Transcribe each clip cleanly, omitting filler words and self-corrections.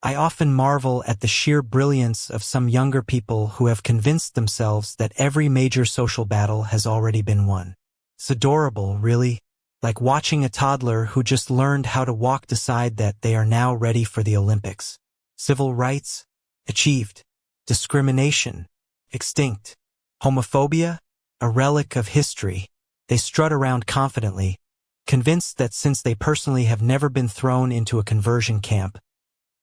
I often marvel at the sheer brilliance of some younger people who have convinced themselves that every major social battle has already been won. It's adorable, really. Like watching a toddler who just learned how to walk decide that they are now ready for the Olympics. Civil rights? Achieved. Discrimination? Extinct. Homophobia? A relic of history. They strut around confidently, convinced that since they personally have never been thrown into a conversion camp,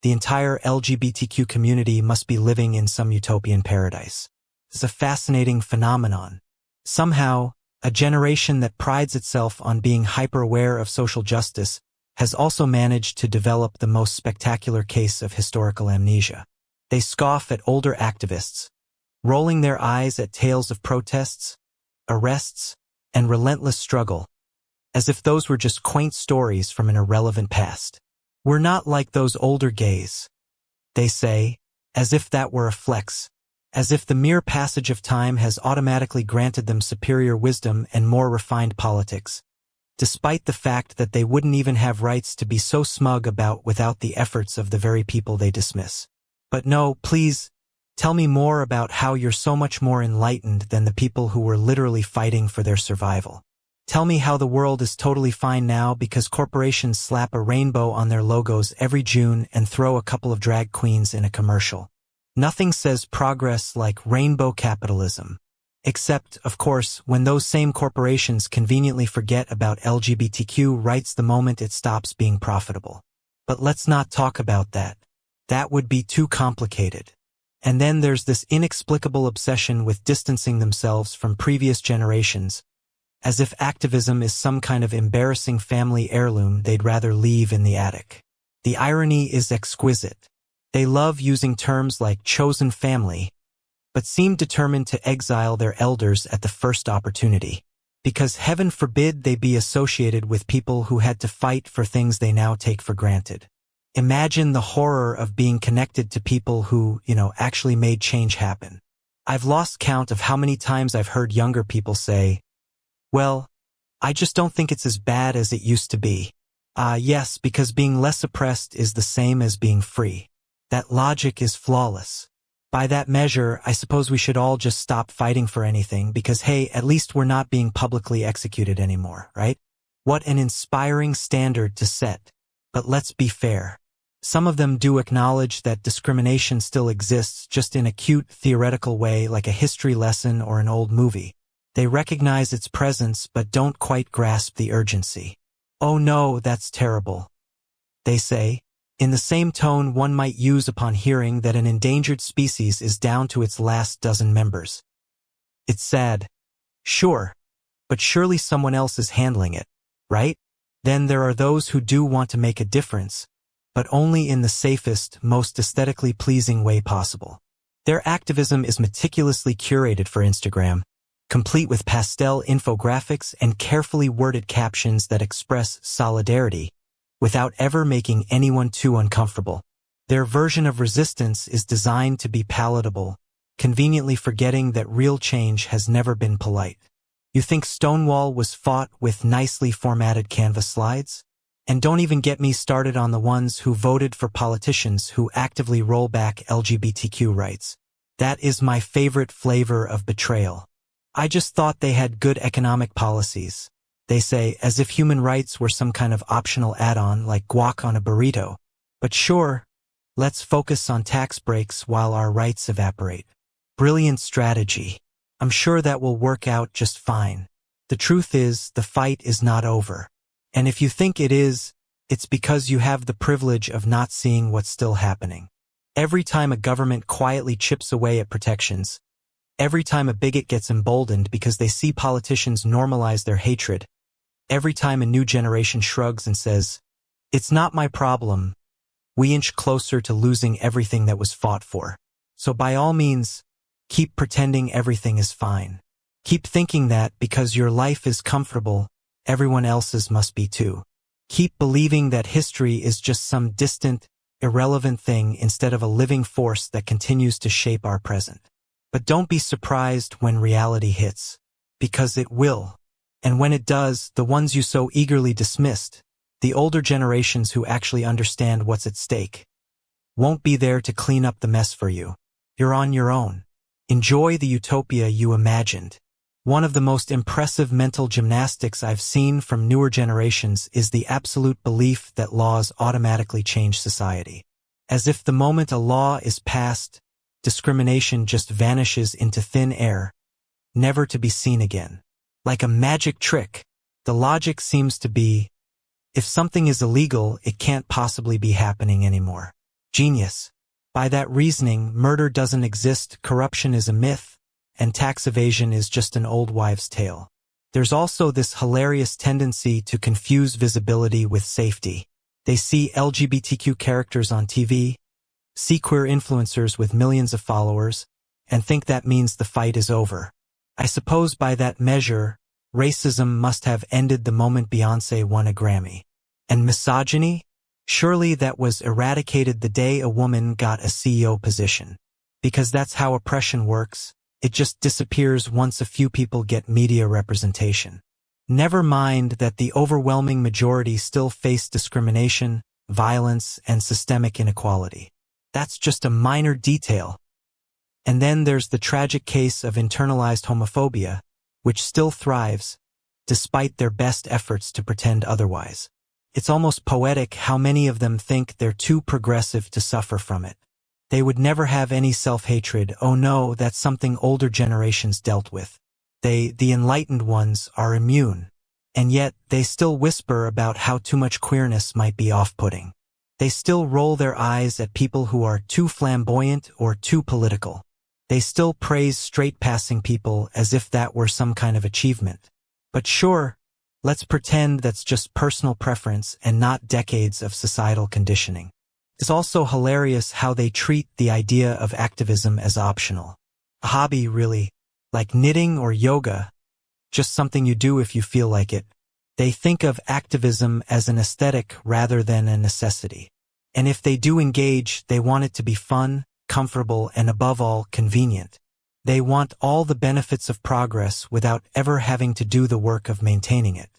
the entire LGBTQ community must be living in some utopian paradise. It's a fascinating phenomenon. Somehow, a generation that prides itself on being hyper-aware of social justice has also managed to develop the most spectacular case of historical amnesia. They scoff at older activists, rolling their eyes at tales of protests, arrests, and relentless struggle, as if those were just quaint stories from an irrelevant past. We're not like those older gays, they say, as if that were a flex, as if the mere passage of time has automatically granted them superior wisdom and more refined politics, despite the fact that they wouldn't even have rights to be so smug about without the efforts of the very people they dismiss. But no, please, tell me more about how you're so much more enlightened than the people who were literally fighting for their survival. Tell me how the world is totally fine now because corporations slap a rainbow on their logos every June and throw a couple of drag queens in a commercial. Nothing says progress like rainbow capitalism. Except, of course, when those same corporations conveniently forget about LGBTQ rights the moment it stops being profitable. But let's not talk about that. That would be too complicated. And then there's this inexplicable obsession with distancing themselves from previous generations, as if activism is some kind of embarrassing family heirloom they'd rather leave in the attic. The irony is exquisite. They love using terms like chosen family, but seem determined to exile their elders at the first opportunity, because heaven forbid they be associated with people who had to fight for things they now take for granted. Imagine the horror of being connected to people who, actually made change happen. I've lost count of how many times I've heard younger people say, well, I just don't think it's as bad as it used to be. Yes, because being less oppressed is the same as being free. That logic is flawless. By that measure, I suppose we should all just stop fighting for anything because, hey, at least we're not being publicly executed anymore, right? What an inspiring standard to set. But let's be fair. Some of them do acknowledge that discrimination still exists, just in a cute, theoretical way like a history lesson or an old movie. They recognize its presence but don't quite grasp the urgency. Oh no, that's terrible, they say, in the same tone one might use upon hearing that an endangered species is down to its last dozen members. It's sad. Sure, but surely someone else is handling it, right? Then there are those who do want to make a difference, but only in the safest, most aesthetically pleasing way possible. Their activism is meticulously curated for Instagram, complete with pastel infographics and carefully worded captions that express solidarity, without ever making anyone too uncomfortable. Their version of resistance is designed to be palatable, conveniently forgetting that real change has never been polite. You think Stonewall was fought with nicely formatted canvas slides? And don't even get me started on the ones who voted for politicians who actively roll back LGBTQ rights. That is my favorite flavor of betrayal. I just thought they had good economic policies, they say, as if human rights were some kind of optional add-on like guac on a burrito. But sure, let's focus on tax breaks while our rights evaporate. Brilliant strategy. I'm sure that will work out just fine. The truth is, the fight is not over. And if you think it is, it's because you have the privilege of not seeing what's still happening. Every time a government quietly chips away at protections, every time a bigot gets emboldened because they see politicians normalize their hatred, every time a new generation shrugs and says, "It's not my problem," we inch closer to losing everything that was fought for. So by all means, keep pretending everything is fine. Keep thinking that because your life is comfortable, everyone else's must be too. Keep believing that history is just some distant, irrelevant thing instead of a living force that continues to shape our present. But don't be surprised when reality hits, because it will. And when it does, the ones you so eagerly dismissed, the older generations who actually understand what's at stake, won't be there to clean up the mess for you. You're on your own. Enjoy the utopia you imagined. One of the most impressive mental gymnastics I've seen from newer generations is the absolute belief that laws automatically change society. As if the moment a law is passed, discrimination just vanishes into thin air, never to be seen again. Like a magic trick, the logic seems to be, if something is illegal, it can't possibly be happening anymore. Genius. By that reasoning, murder doesn't exist, corruption is a myth, and tax evasion is just an old wives' tale. There's also this hilarious tendency to confuse visibility with safety. They see LGBTQ characters on TV, see queer influencers with millions of followers, and think that means the fight is over. I suppose by that measure, racism must have ended the moment Beyoncé won a Grammy. And misogyny? Surely that was eradicated the day a woman got a CEO position. Because that's how oppression works. It just disappears once a few people get media representation. Never mind that the overwhelming majority still face discrimination, violence, and systemic inequality. That's just a minor detail. And then there's the tragic case of internalized homophobia, which still thrives, despite their best efforts to pretend otherwise. It's almost poetic how many of them think they're too progressive to suffer from it. They would never have any self-hatred. Oh no, that's something older generations dealt with. The enlightened ones, are immune. And yet, they still whisper about how too much queerness might be off-putting. They still roll their eyes at people who are too flamboyant or too political. They still praise straight-passing people as if that were some kind of achievement. But sure, let's pretend that's just personal preference and not decades of societal conditioning. It's also hilarious how they treat the idea of activism as optional. A hobby, really, like knitting or yoga, just something you do if you feel like it. They think of activism as an aesthetic rather than a necessity. And if they do engage, they want it to be fun, comfortable, and above all, convenient. They want all the benefits of progress without ever having to do the work of maintaining it.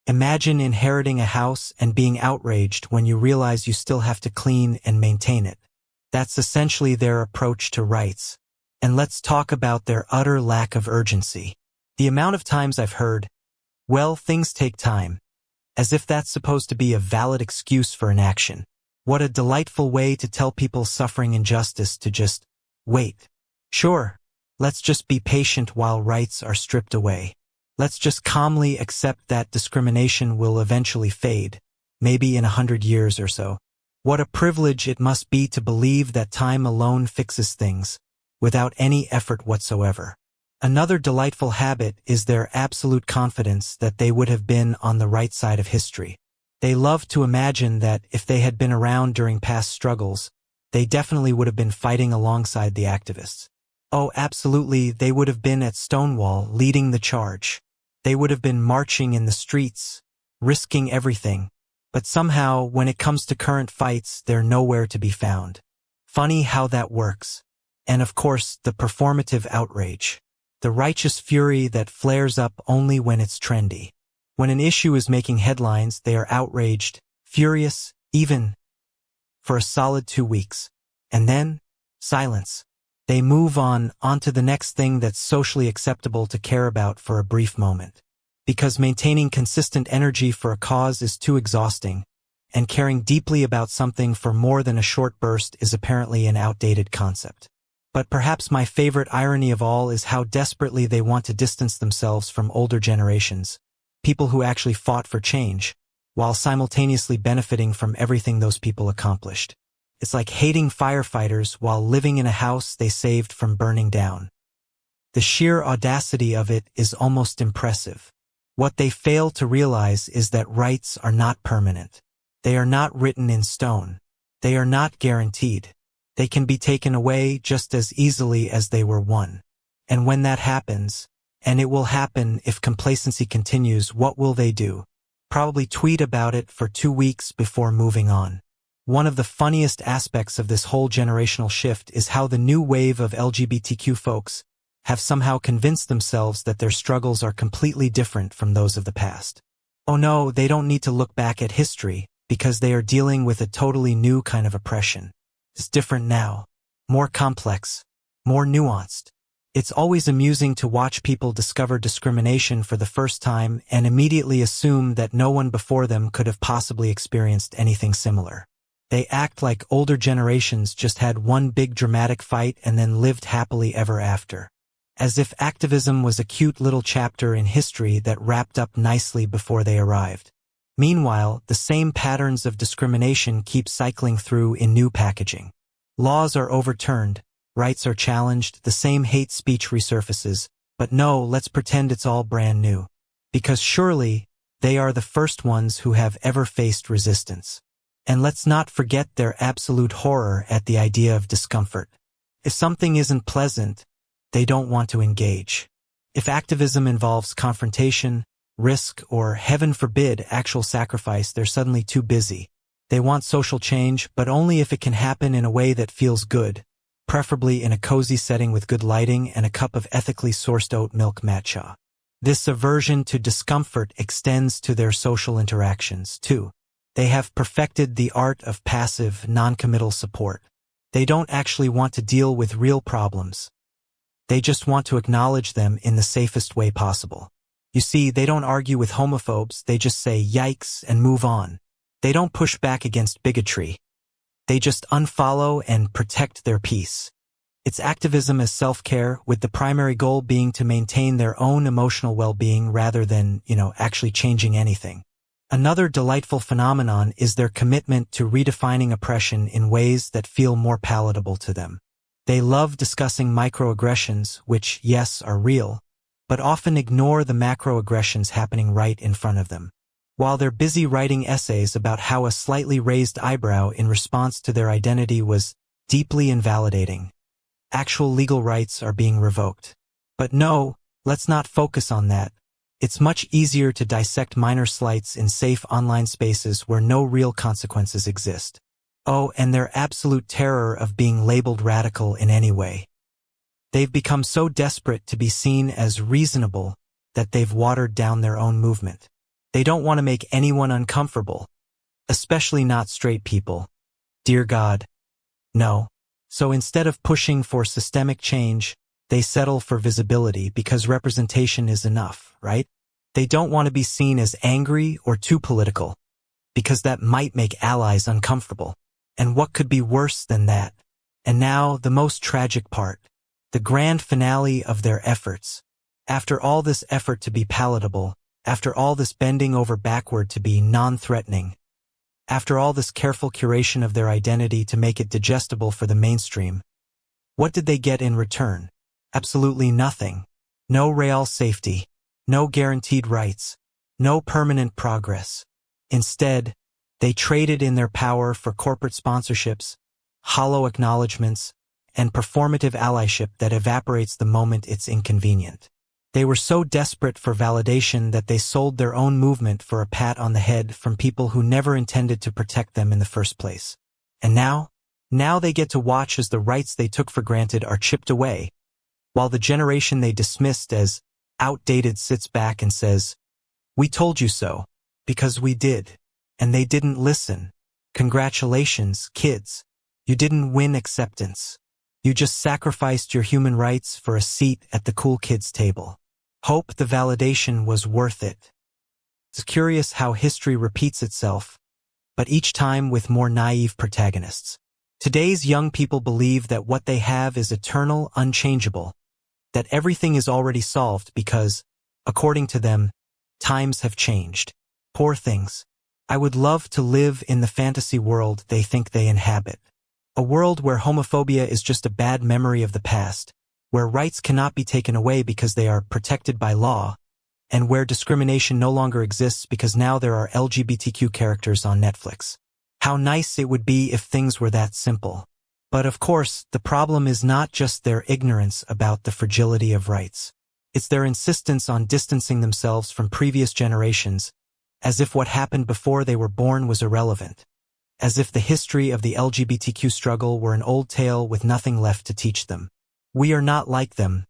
Imagine inheriting a house and being outraged when you realize you still have to clean and maintain it. That's essentially their approach to rights. And let's talk about their utter lack of urgency. The amount of times I've heard, well, things take time, as if that's supposed to be a valid excuse for inaction. What a delightful way to tell people suffering injustice to just wait. Sure, let's just be patient while rights are stripped away. Let's just calmly accept that discrimination will eventually fade, maybe in 100 years or so. What a privilege it must be to believe that time alone fixes things, without any effort whatsoever. Another delightful habit is their absolute confidence that they would have been on the right side of history. They love to imagine that if they had been around during past struggles, they definitely would have been fighting alongside the activists. Oh, absolutely, they would have been at Stonewall leading the charge. They would have been marching in the streets, risking everything. But somehow, when it comes to current fights, they're nowhere to be found. Funny how that works. And of course, the performative outrage. The righteous fury that flares up only when it's trendy. When an issue is making headlines, they are outraged, furious, even for a solid 2 weeks. And then, silence. They move onto the next thing that's socially acceptable to care about for a brief moment. Because maintaining consistent energy for a cause is too exhausting, and caring deeply about something for more than a short burst is apparently an outdated concept. But perhaps my favorite irony of all is how desperately they want to distance themselves from older generations, people who actually fought for change, while simultaneously benefiting from everything those people accomplished. It's like hating firefighters while living in a house they saved from burning down. The sheer audacity of it is almost impressive. What they fail to realize is that rights are not permanent. They are not written in stone. They are not guaranteed. They can be taken away just as easily as they were won. And when that happens, and it will happen if complacency continues, what will they do? Probably tweet about it for 2 weeks before moving on. One of the funniest aspects of this whole generational shift is how the new wave of LGBTQ folks have somehow convinced themselves that their struggles are completely different from those of the past. Oh no, they don't need to look back at history, because they are dealing with a totally new kind of oppression. is different now, more complex, more nuanced. It's always amusing to watch people discover discrimination for the first time and immediately assume that no one before them could have possibly experienced anything similar. They act like older generations just had one big dramatic fight and then lived happily ever after. As if activism was a cute little chapter in history that wrapped up nicely before they arrived. Meanwhile, the same patterns of discrimination keep cycling through in new packaging. Laws are overturned, rights are challenged, the same hate speech resurfaces, but no, let's pretend it's all brand new. Because surely, they are the first ones who have ever faced resistance. And let's not forget their absolute horror at the idea of discomfort. If something isn't pleasant, they don't want to engage. If activism involves confrontation, risk, or heaven forbid, actual sacrifice, they're suddenly too busy. They want social change, but only if it can happen in a way that feels good, preferably in a cozy setting with good lighting and a cup of ethically sourced oat milk matcha. This aversion to discomfort extends to their social interactions, too. They have perfected the art of passive, non-committal support. They don't actually want to deal with real problems. They just want to acknowledge them in the safest way possible. You see, they don't argue with homophobes, they just say yikes and move on. They don't push back against bigotry. They just unfollow and protect their peace. It's activism as self-care, with the primary goal being to maintain their own emotional well-being rather than, actually changing anything. Another delightful phenomenon is their commitment to redefining oppression in ways that feel more palatable to them. They love discussing microaggressions, which, yes, are real, but often ignore the macroaggressions happening right in front of them. While they're busy writing essays about how a slightly raised eyebrow in response to their identity was deeply invalidating, actual legal rights are being revoked. But no, let's not focus on that. It's much easier to dissect minor slights in safe online spaces where no real consequences exist. Oh, and their absolute terror of being labeled radical in any way. They've become so desperate to be seen as reasonable that they've watered down their own movement. They don't want to make anyone uncomfortable, especially not straight people. Dear God, no. So instead of pushing for systemic change, they settle for visibility because representation is enough, right? They don't want to be seen as angry or too political, because that might make allies uncomfortable. And what could be worse than that? And now, the most tragic part, the grand finale of their efforts. After all this effort to be palatable, after all this bending over backward to be non-threatening, after all this careful curation of their identity to make it digestible for the mainstream, what did they get in return? Absolutely nothing. No real safety, no guaranteed rights, no permanent progress. Instead, they traded in their power for corporate sponsorships, hollow acknowledgments, and performative allyship that evaporates the moment it's inconvenient. They were so desperate for validation that they sold their own movement for a pat on the head from people who never intended to protect them in the first place. And now they get to watch as the rights they took for granted are chipped away, while the generation they dismissed as outdated sits back and says, "We told you so, because we did, and they didn't listen. Congratulations, kids. You didn't win acceptance. You just sacrificed your human rights for a seat at the cool kids' table. Hope the validation was worth it." It's curious how history repeats itself, but each time with more naive protagonists. Today's young people believe that what they have is eternal, unchangeable, that everything is already solved because, according to them, times have changed. Poor things. I would love to live in the fantasy world they think they inhabit. A world where homophobia is just a bad memory of the past, where rights cannot be taken away because they are protected by law, and where discrimination no longer exists because now there are LGBTQ characters on Netflix. How nice it would be if things were that simple. But of course, the problem is not just their ignorance about the fragility of rights. It's their insistence on distancing themselves from previous generations, as if what happened before they were born was irrelevant. As if the history of the LGBTQ struggle were an old tale with nothing left to teach them. We are not like them,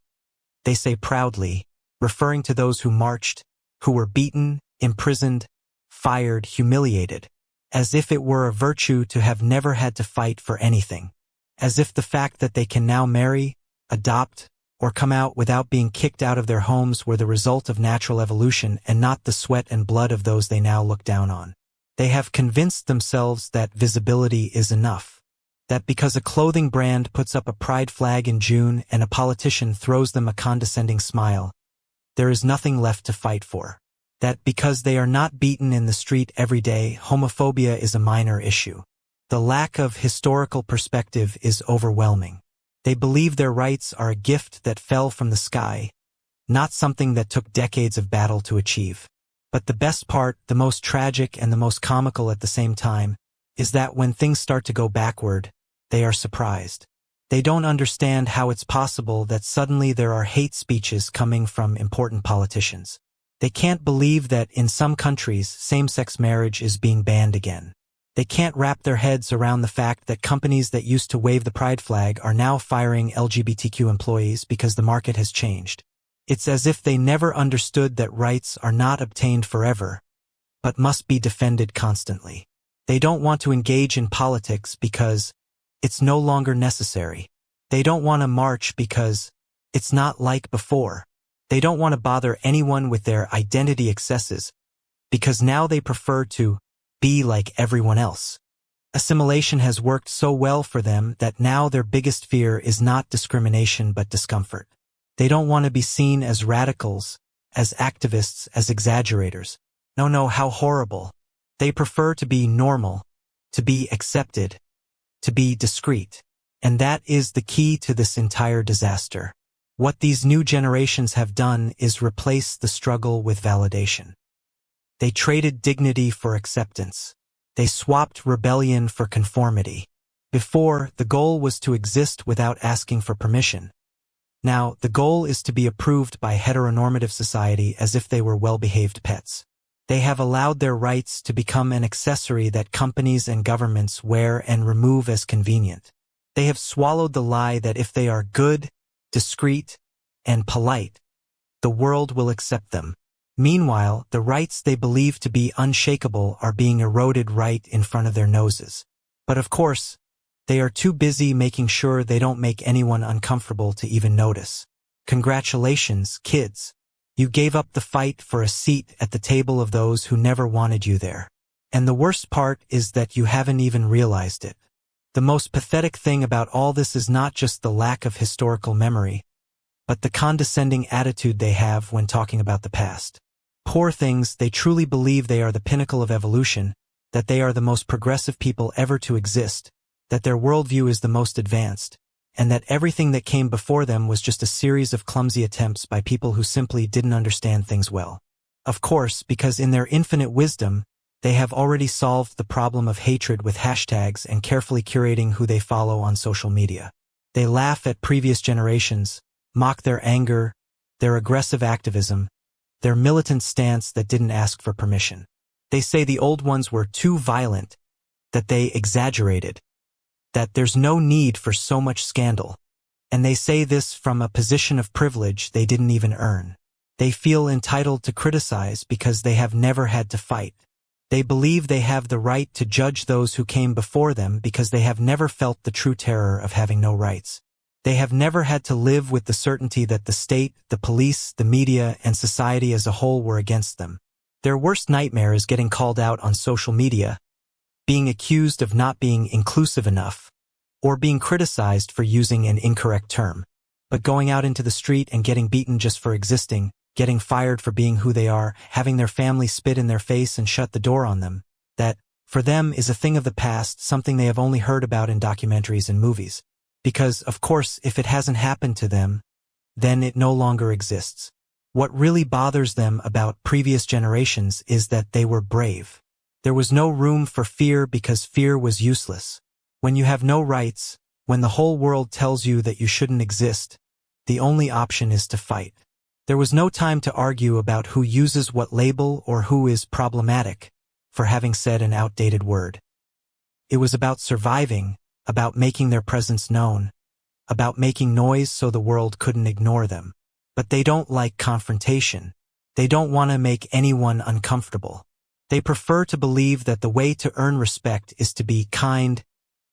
they say proudly, referring to those who marched, who were beaten, imprisoned, fired, humiliated. as if it were a virtue to have never had to fight for anything, as if the fact that they can now marry, adopt, or come out without being kicked out of their homes were the result of natural evolution and not the sweat and blood of those they now look down on. They have convinced themselves that visibility is enough. That because a clothing brand puts up a pride flag in June and a politician throws them a condescending smile, there is nothing left to fight for. That because they are not beaten in the street every day, homophobia is a minor issue. The lack of historical perspective is overwhelming. They believe their rights are a gift that fell from the sky, not something that took decades of battle to achieve. But the best part, the most tragic and the most comical at the same time, is that when things start to go backward, they are surprised. They don't understand how it's possible that suddenly there are hate speeches coming from important politicians. They can't believe that in some countries, same-sex marriage is being banned again. They can't wrap their heads around the fact that companies that used to wave the pride flag are now firing LGBTQ employees because the market has changed. It's as if they never understood that rights are not obtained forever, but must be defended constantly. They don't want to engage in politics because it's no longer necessary. They don't want to march because it's not like before. They don't want to bother anyone with their identity excesses because now they prefer to be like everyone else. Assimilation has worked so well for them that now their biggest fear is not discrimination but discomfort. They don't want to be seen as radicals, as activists, as exaggerators. No, how horrible. They prefer to be normal, to be accepted, to be discreet. And that is the key to this entire disaster. What these new generations have done is replace the struggle with validation. They traded dignity for acceptance. They swapped rebellion for conformity. Before, the goal was to exist without asking for permission. Now, the goal is to be approved by heteronormative society as if they were well-behaved pets. They have allowed their rights to become an accessory that companies and governments wear and remove as convenient. They have swallowed the lie that if they are good, discreet, and polite, the world will accept them. Meanwhile, the rights they believe to be unshakable are being eroded right in front of their noses. But of course, they are too busy making sure they don't make anyone uncomfortable to even notice. Congratulations, kids. You gave up the fight for a seat at the table of those who never wanted you there. And the worst part is that you haven't even realized it. The most pathetic thing about all this is not just the lack of historical memory, but the condescending attitude they have when talking about the past. Poor things, they truly believe they are the pinnacle of evolution, that they are the most progressive people ever to exist, that their worldview is the most advanced, and that everything that came before them was just a series of clumsy attempts by people who simply didn't understand things well. Of course, because in their infinite wisdom, they have already solved the problem of hatred with hashtags and carefully curating who they follow on social media. They laugh at previous generations, mock their anger, their aggressive activism, their militant stance that didn't ask for permission. They say the old ones were too violent, that they exaggerated, that there's no need for so much scandal. And they say this from a position of privilege they didn't even earn. They feel entitled to criticize because they have never had to fight. They believe they have the right to judge those who came before them because they have never felt the true terror of having no rights. They have never had to live with the certainty that the state, the police, the media, and society as a whole were against them. Their worst nightmare is getting called out on social media, being accused of not being inclusive enough, or being criticized for using an incorrect term. But going out into the street and getting beaten just for existing, getting fired for being who they are, having their family spit in their face and shut the door on them, that, for them, is a thing of the past, something they have only heard about in documentaries and movies. Because, of course, if it hasn't happened to them, then it no longer exists. What really bothers them about previous generations is that they were brave. There was no room for fear because fear was useless. When you have no rights, when the whole world tells you that you shouldn't exist, the only option is to fight. There was no time to argue about who uses what label or who is problematic for having said an outdated word. It was about surviving, about making their presence known, about making noise so the world couldn't ignore them. But they don't like confrontation. They don't want to make anyone uncomfortable. They prefer to believe that the way to earn respect is to be kind,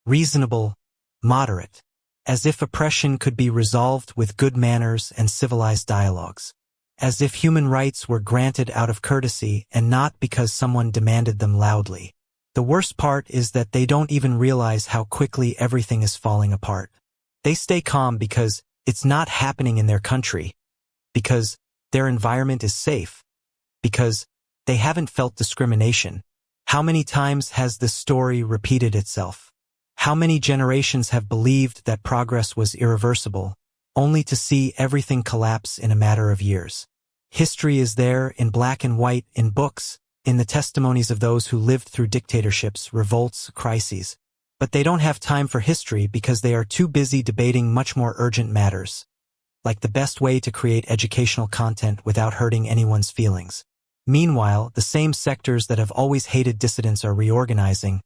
reasonable, moderate, as if oppression could be resolved with good manners and civilized dialogues, as if human rights were granted out of courtesy and not because someone demanded them loudly. The worst part is that they don't even realize how quickly everything is falling apart. They stay calm because it's not happening in their country, because their environment is safe, because they haven't felt discrimination. How many times has this story repeated itself? How many generations have believed that progress was irreversible, only to see everything collapse in a matter of years? History is there in black and white, in books, in the testimonies of those who lived through dictatorships, revolts, crises. But they don't have time for history because they are too busy debating much more urgent matters, like the best way to create educational content without hurting anyone's feelings. Meanwhile, the same sectors that have always hated dissidents are reorganizing,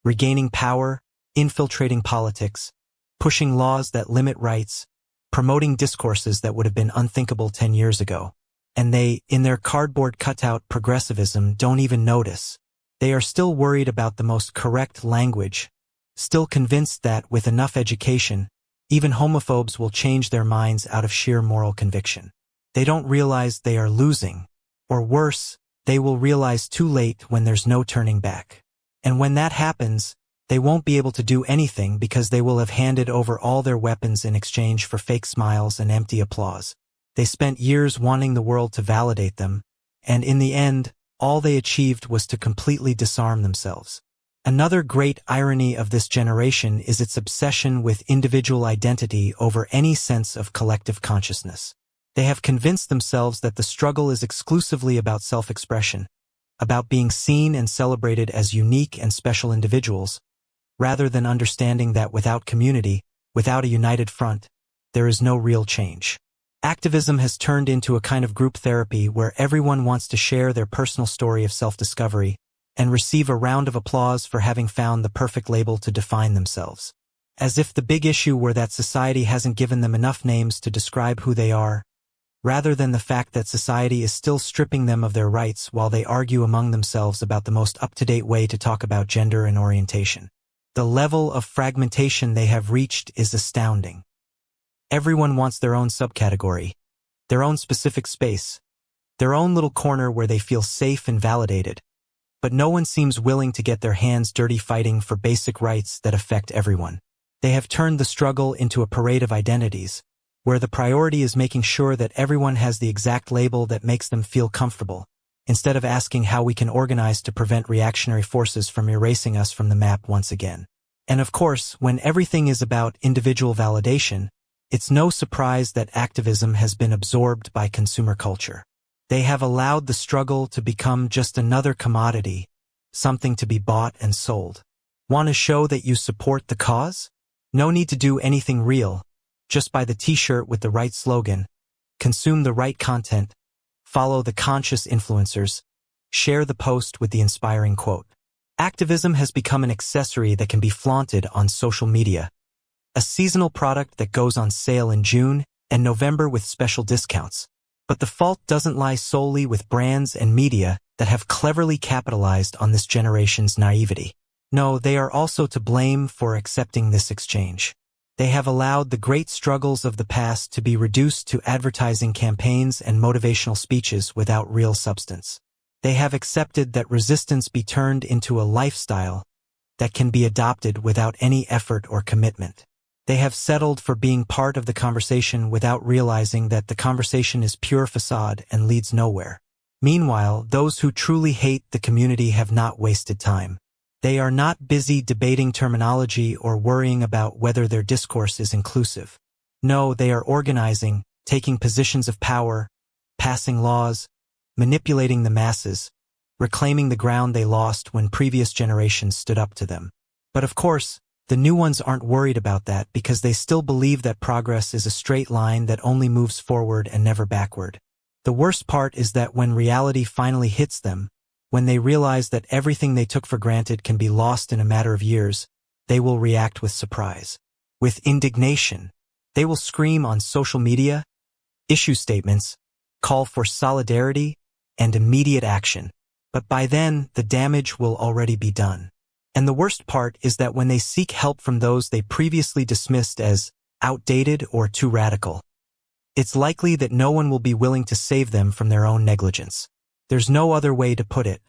regaining power, infiltrating politics, pushing laws that limit rights, promoting discourses that would have been unthinkable 10 years ago. And they, in their cardboard cutout progressivism, don't even notice. They are still worried about the most correct language, still convinced that, with enough education, even homophobes will change their minds out of sheer moral conviction. They don't realize they are losing. Or worse, they will realize too late when there's no turning back. And when that happens, they won't be able to do anything because they will have handed over all their weapons in exchange for fake smiles and empty applause. They spent years wanting the world to validate them, and in the end, all they achieved was to completely disarm themselves. Another great irony of this generation is its obsession with individual identity over any sense of collective consciousness. They have convinced themselves that the struggle is exclusively about self-expression, about being seen and celebrated as unique and special individuals, rather than understanding that without community, without a united front, there is no real change. Activism has turned into a kind of group therapy where everyone wants to share their personal story of self-discovery and receive a round of applause for having found the perfect label to define themselves. As if the big issue were that society hasn't given them enough names to describe who they are, rather than the fact that society is still stripping them of their rights while they argue among themselves about the most up-to-date way to talk about gender and orientation. The level of fragmentation they have reached is astounding. Everyone wants their own subcategory, their own specific space, their own little corner where they feel safe and validated, but no one seems willing to get their hands dirty fighting for basic rights that affect everyone. They have turned the struggle into a parade of identities, where the priority is making sure that everyone has the exact label that makes them feel comfortable, instead of asking how we can organize to prevent reactionary forces from erasing us from the map once again. And of course, when everything is about individual validation, it's no surprise that activism has been absorbed by consumer culture. They have allowed the struggle to become just another commodity, something to be bought and sold. Want to show that you support the cause? No need to do anything real. Just buy the t-shirt with the right slogan, consume the right content, follow the conscious influencers, share the post with the inspiring quote. Activism has become an accessory that can be flaunted on social media, a seasonal product that goes on sale in June and November with special discounts. But the fault doesn't lie solely with brands and media that have cleverly capitalized on this generation's naivety. No, they are also to blame for accepting this exchange. They have allowed the great struggles of the past to be reduced to advertising campaigns and motivational speeches without real substance. They have accepted that resistance be turned into a lifestyle that can be adopted without any effort or commitment. They have settled for being part of the conversation without realizing that the conversation is pure facade and leads nowhere. Meanwhile, those who truly hate the community have not wasted time. They are not busy debating terminology or worrying about whether their discourse is inclusive. No, they are organizing, taking positions of power, passing laws, manipulating the masses, reclaiming the ground they lost when previous generations stood up to them. But of course, the new ones aren't worried about that because they still believe that progress is a straight line that only moves forward and never backward. The worst part is that when reality finally hits them, when they realize that everything they took for granted can be lost in a matter of years, they will react with surprise, with indignation. They will scream on social media, issue statements, call for solidarity, and immediate action. But by then, the damage will already be done. And the worst part is that when they seek help from those they previously dismissed as outdated or too radical, it's likely that no one will be willing to save them from their own negligence. There's no other way to put it.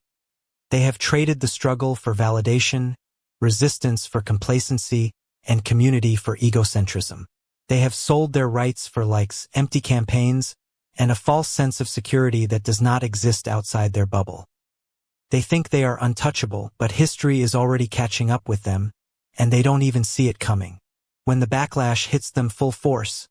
They have traded the struggle for validation, resistance for complacency, and community for egocentrism. They have sold their rights for likes, empty campaigns, and a false sense of security that does not exist outside their bubble. They think they are untouchable, but history is already catching up with them, and they don't even see it coming. When the backlash hits them full force,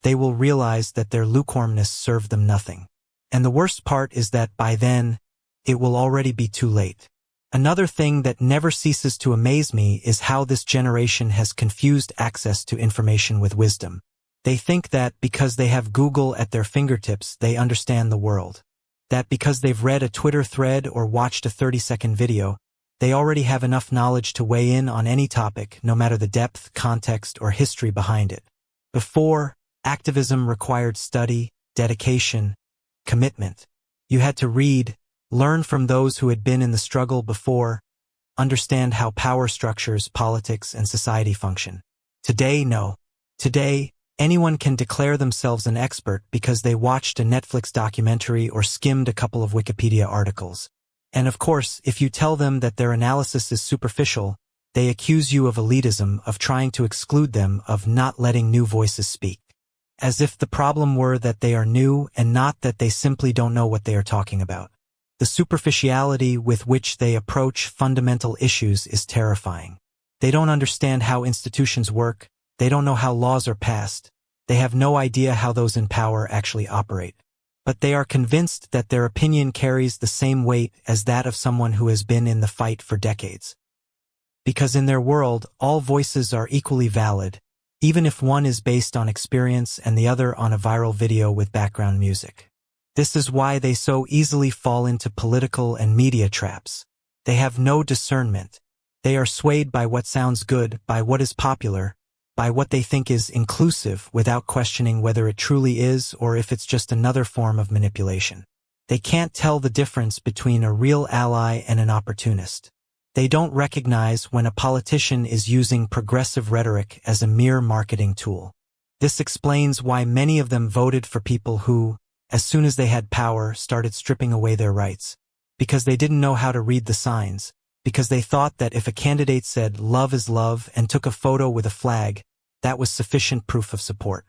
they will realize that their lukewarmness served them nothing. And the worst part is that by then, it will already be too late. Another thing that never ceases to amaze me is how this generation has confused access to information with wisdom. They think that because they have Google at their fingertips, they understand the world. That because they've read a Twitter thread or watched a 30-second video, they already have enough knowledge to weigh in on any topic, no matter the depth, context, or history behind it. Before, activism required study, dedication, commitment. You had to read, learn from those who had been in the struggle before, understand how power structures, politics, and society function. Today, no. Today, anyone can declare themselves an expert because they watched a Netflix documentary or skimmed a couple of Wikipedia articles. And of course, if you tell them that their analysis is superficial, they accuse you of elitism, of trying to exclude them, of not letting new voices speak. As if the problem were that they are new and not that they simply don't know what they are talking about. The superficiality with which they approach fundamental issues is terrifying. They don't understand how institutions work, they don't know how laws are passed, they have no idea how those in power actually operate. But they are convinced that their opinion carries the same weight as that of someone who has been in the fight for decades. Because in their world, all voices are equally valid, even if one is based on experience and the other on a viral video with background music. This is why they so easily fall into political and media traps. They have no discernment. They are swayed by what sounds good, by what is popular, by what they think is inclusive, without questioning whether it truly is or if it's just another form of manipulation. They can't tell the difference between a real ally and an opportunist. They don't recognize when a politician is using progressive rhetoric as a mere marketing tool. This explains why many of them voted for people who, as soon as they had power, started stripping away their rights. Because they didn't know how to read the signs. Because they thought that if a candidate said love is love and took a photo with a flag, that was sufficient proof of support.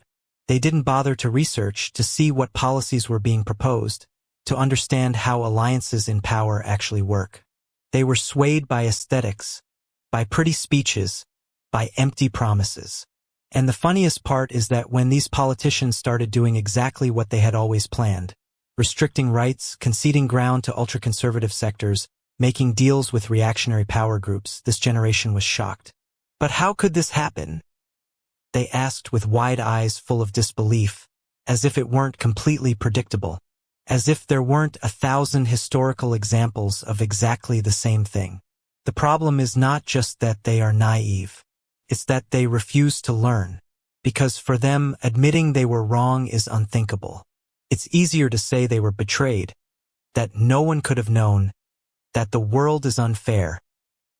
They didn't bother to research to see what policies were being proposed, to understand how alliances in power actually work. They were swayed by aesthetics, by pretty speeches, by empty promises. And the funniest part is that when these politicians started doing exactly what they had always planned, restricting rights, conceding ground to ultra-conservative sectors, making deals with reactionary power groups, this generation was shocked. But how could this happen? They asked with wide eyes full of disbelief, as if it weren't completely predictable, as if there weren't 1,000 historical examples of exactly the same thing. The problem is not just that they are naive. It's that they refuse to learn, because for them, admitting they were wrong is unthinkable. It's easier to say they were betrayed, that no one could have known, that the world is unfair,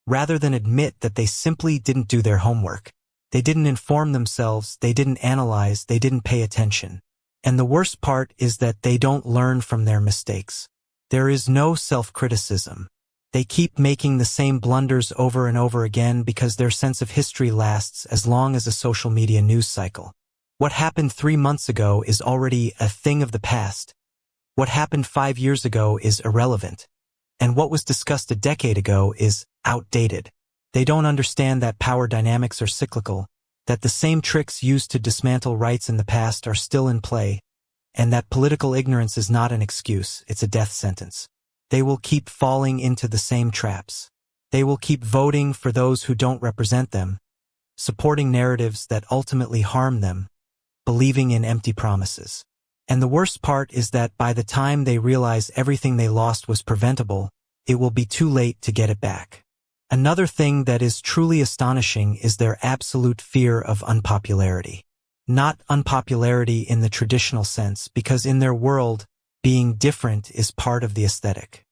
rather than admit that they simply didn't do their homework. They didn't inform themselves, they didn't analyze, they didn't pay attention. And the worst part is that they don't learn from their mistakes. There is no self-criticism. They keep making the same blunders over and over again because their sense of history lasts as long as a social media news cycle. What happened 3 months ago is already a thing of the past. What happened 5 years ago is irrelevant. And what was discussed a decade ago is outdated. They don't understand that power dynamics are cyclical, that the same tricks used to dismantle rights in the past are still in play, and that political ignorance is not an excuse, it's a death sentence. They will keep falling into the same traps. They will keep voting for those who don't represent them, supporting narratives that ultimately harm them, believing in empty promises. And the worst part is that by the time they realize everything they lost was preventable, it will be too late to get it back. Another thing that is truly astonishing is their absolute fear of unpopularity. Not unpopularity in the traditional sense, because in their world, being different is part of the aesthetic.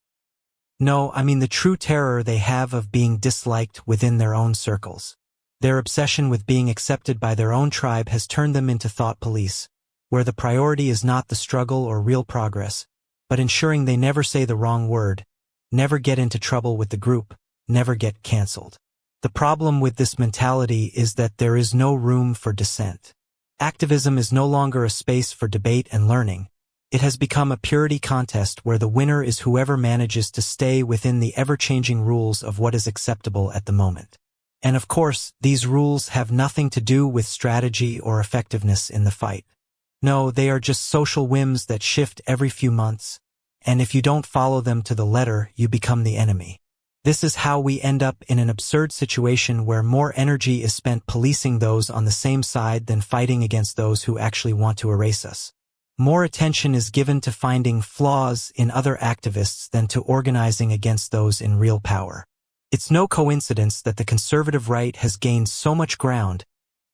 No, I mean the true terror they have of being disliked within their own circles. Their obsession with being accepted by their own tribe has turned them into thought police, where the priority is not the struggle or real progress, but ensuring they never say the wrong word, never get into trouble with the group, never get cancelled. The problem with this mentality is that there is no room for dissent. Activism is no longer a space for debate and learning. It has become a purity contest where the winner is whoever manages to stay within the ever-changing rules of what is acceptable at the moment. And of course, these rules have nothing to do with strategy or effectiveness in the fight. No, they are just social whims that shift every few months, and if you don't follow them to the letter, you become the enemy. This is how we end up in an absurd situation where more energy is spent policing those on the same side than fighting against those who actually want to erase us. More attention is given to finding flaws in other activists than to organizing against those in real power. It's no coincidence that the conservative right has gained so much ground,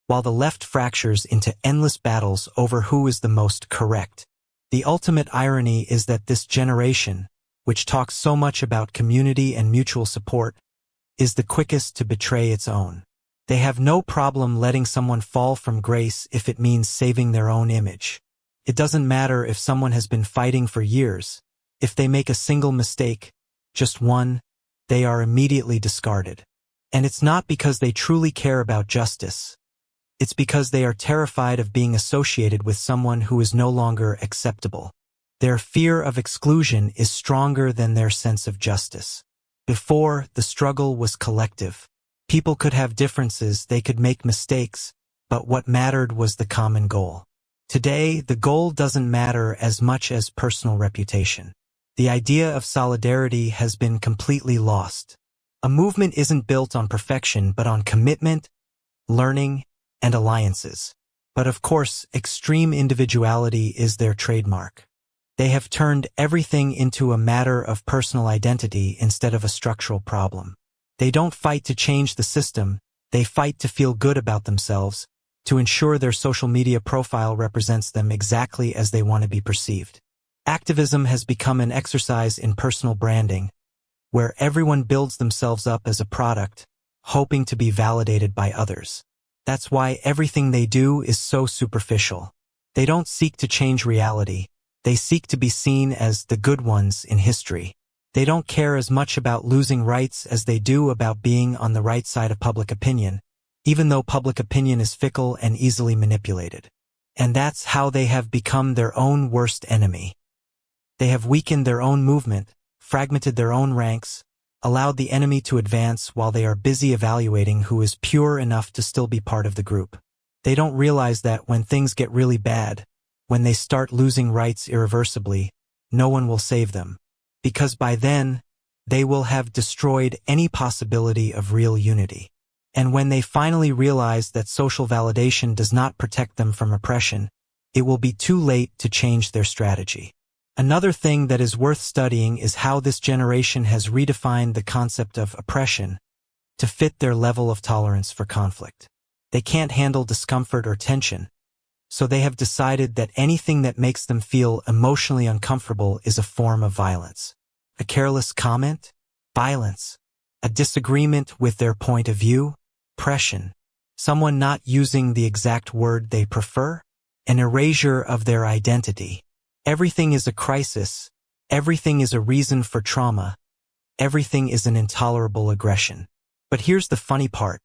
while the left fractures into endless battles over who is the most correct. The ultimate irony is that this generation, which talks so much about community and mutual support, is the quickest to betray its own. They have no problem letting someone fall from grace if it means saving their own image. It doesn't matter if someone has been fighting for years. If they make a single mistake, just one, they are immediately discarded. And it's not because they truly care about justice. It's because they are terrified of being associated with someone who is no longer acceptable. Their fear of exclusion is stronger than their sense of justice. Before, the struggle was collective. People could have differences, they could make mistakes, but what mattered was the common goal. Today, the goal doesn't matter as much as personal reputation. The idea of solidarity has been completely lost. A movement isn't built on perfection but on commitment, learning, and alliances. But of course, extreme individuality is their trademark. They have turned everything into a matter of personal identity instead of a structural problem. They don't fight to change the system, they fight to feel good about themselves, to ensure their social media profile represents them exactly as they want to be perceived. Activism has become an exercise in personal branding, where everyone builds themselves up as a product, hoping to be validated by others. That's why everything they do is so superficial. They don't seek to change reality. They seek to be seen as the good ones in history. They don't care as much about losing rights as they do about being on the right side of public opinion, even though public opinion is fickle and easily manipulated. And that's how they have become their own worst enemy. They have weakened their own movement, fragmented their own ranks, allowed the enemy to advance while they are busy evaluating who is pure enough to still be part of the group. They don't realize that when things get really bad, when they start losing rights irreversibly, no one will save them, because by then, they will have destroyed any possibility of real unity. And when they finally realize that social validation does not protect them from oppression, it will be too late to change their strategy. Another thing that is worth studying is how this generation has redefined the concept of oppression to fit their level of tolerance for conflict. They can't handle discomfort or tension, so they have decided that anything that makes them feel emotionally uncomfortable is a form of violence. A careless comment? Violence. A disagreement with their point of view? Oppression. Someone not using the exact word they prefer? An erasure of their identity. Everything is a crisis. Everything is a reason for trauma. Everything is an intolerable aggression. But here's the funny part.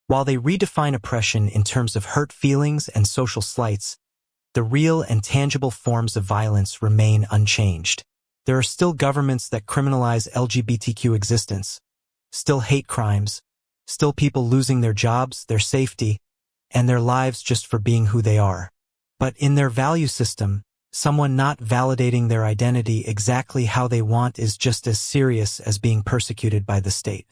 While they redefine oppression in terms of hurt feelings and social slights, the real and tangible forms of violence remain unchanged. There are still governments that criminalize LGBTQ existence, still hate crimes, still people losing their jobs, their safety, and their lives just for being who they are. But in their value system, someone not validating their identity exactly how they want is just as serious as being persecuted by the state.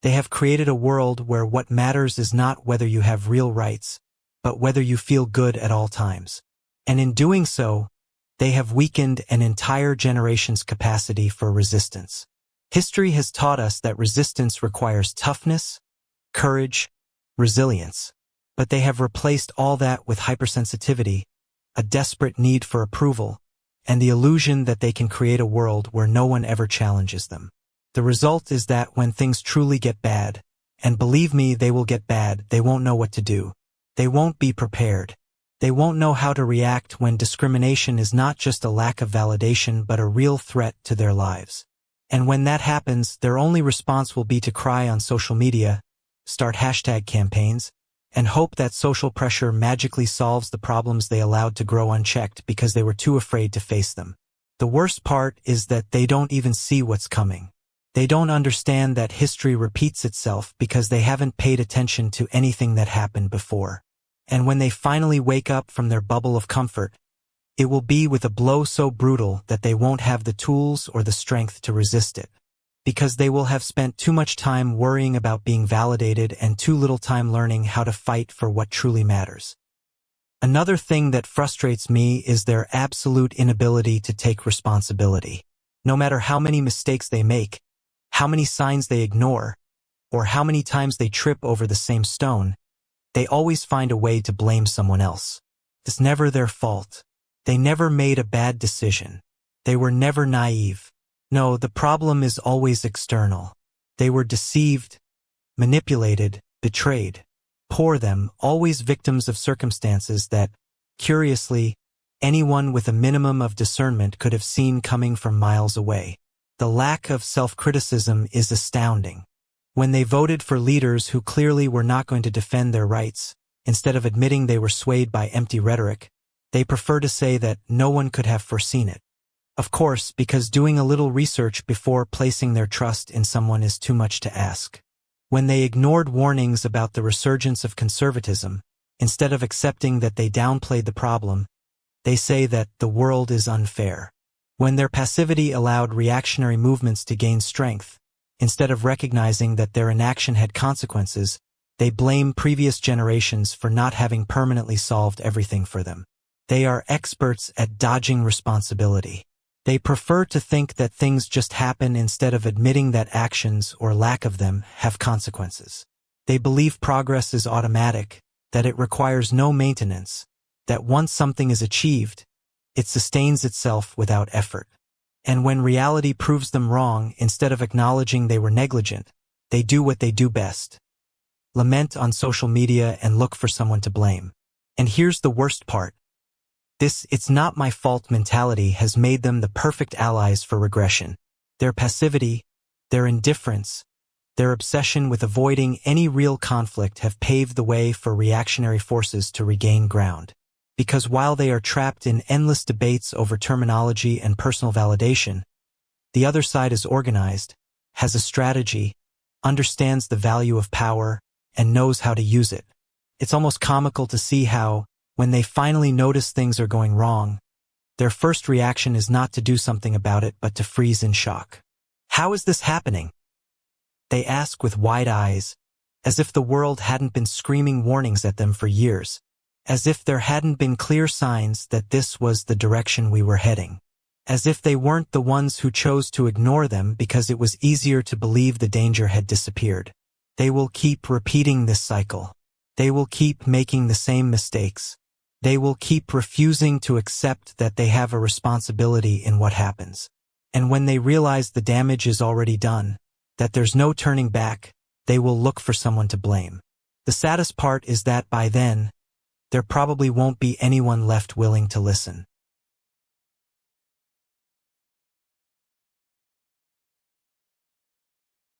They have created a world where what matters is not whether you have real rights, but whether you feel good at all times. And in doing so, they have weakened an entire generation's capacity for resistance. History has taught us that resistance requires toughness, courage, resilience. But they have replaced all that with hypersensitivity, a desperate need for approval, and the illusion that they can create a world where no one ever challenges them. The result is that when things truly get bad, and believe me, they will get bad, they won't know what to do. They won't be prepared. They won't know how to react when discrimination is not just a lack of validation but a real threat to their lives. And when that happens, their only response will be to cry on social media, start hashtag campaigns, and hope that social pressure magically solves the problems they allowed to grow unchecked because they were too afraid to face them. The worst part is that they don't even see what's coming. They don't understand that history repeats itself because they haven't paid attention to anything that happened before. And when they finally wake up from their bubble of comfort, it will be with a blow so brutal that they won't have the tools or the strength to resist it. Because they will have spent too much time worrying about being validated and too little time learning how to fight for what truly matters. Another thing that frustrates me is their absolute inability to take responsibility. No matter how many mistakes they make, how many signs they ignore, or how many times they trip over the same stone, they always find a way to blame someone else. It's never their fault. They never made a bad decision. They were never naive. No, the problem is always external. They were deceived, manipulated, betrayed. Poor them, always victims of circumstances that, curiously, anyone with a minimum of discernment could have seen coming from miles away. The lack of self-criticism is astounding. When they voted for leaders who clearly were not going to defend their rights, instead of admitting they were swayed by empty rhetoric, they prefer to say that no one could have foreseen it. Of course, because doing a little research before placing their trust in someone is too much to ask. When they ignored warnings about the resurgence of conservatism, instead of accepting that they downplayed the problem, they say that the world is unfair. When their passivity allowed reactionary movements to gain strength, instead of recognizing that their inaction had consequences, they blame previous generations for not having permanently solved everything for them. They are experts at dodging responsibility. They prefer to think that things just happen instead of admitting that actions, or lack of them, have consequences. They believe progress is automatic, that it requires no maintenance, that once something is achieved, it sustains itself without effort. And when reality proves them wrong, instead of acknowledging they were negligent, they do what they do best: lament on social media and look for someone to blame. And here's the worst part. This "it's not my fault" mentality has made them the perfect allies for regression. Their passivity, their indifference, their obsession with avoiding any real conflict have paved the way for reactionary forces to regain ground. Because while they are trapped in endless debates over terminology and personal validation, the other side is organized, has a strategy, understands the value of power, and knows how to use it. It's almost comical to see how, when they finally notice things are going wrong, their first reaction is not to do something about it but to freeze in shock. How is this happening? They ask with wide eyes, as if the world hadn't been screaming warnings at them for years, as if there hadn't been clear signs that this was the direction we were heading, as if they weren't the ones who chose to ignore them because it was easier to believe the danger had disappeared. They will keep repeating this cycle. They will keep making the same mistakes. They will keep refusing to accept that they have a responsibility in what happens. And when they realize the damage is already done, that there's no turning back, they will look for someone to blame. The saddest part is that by then, there probably won't be anyone left willing to listen.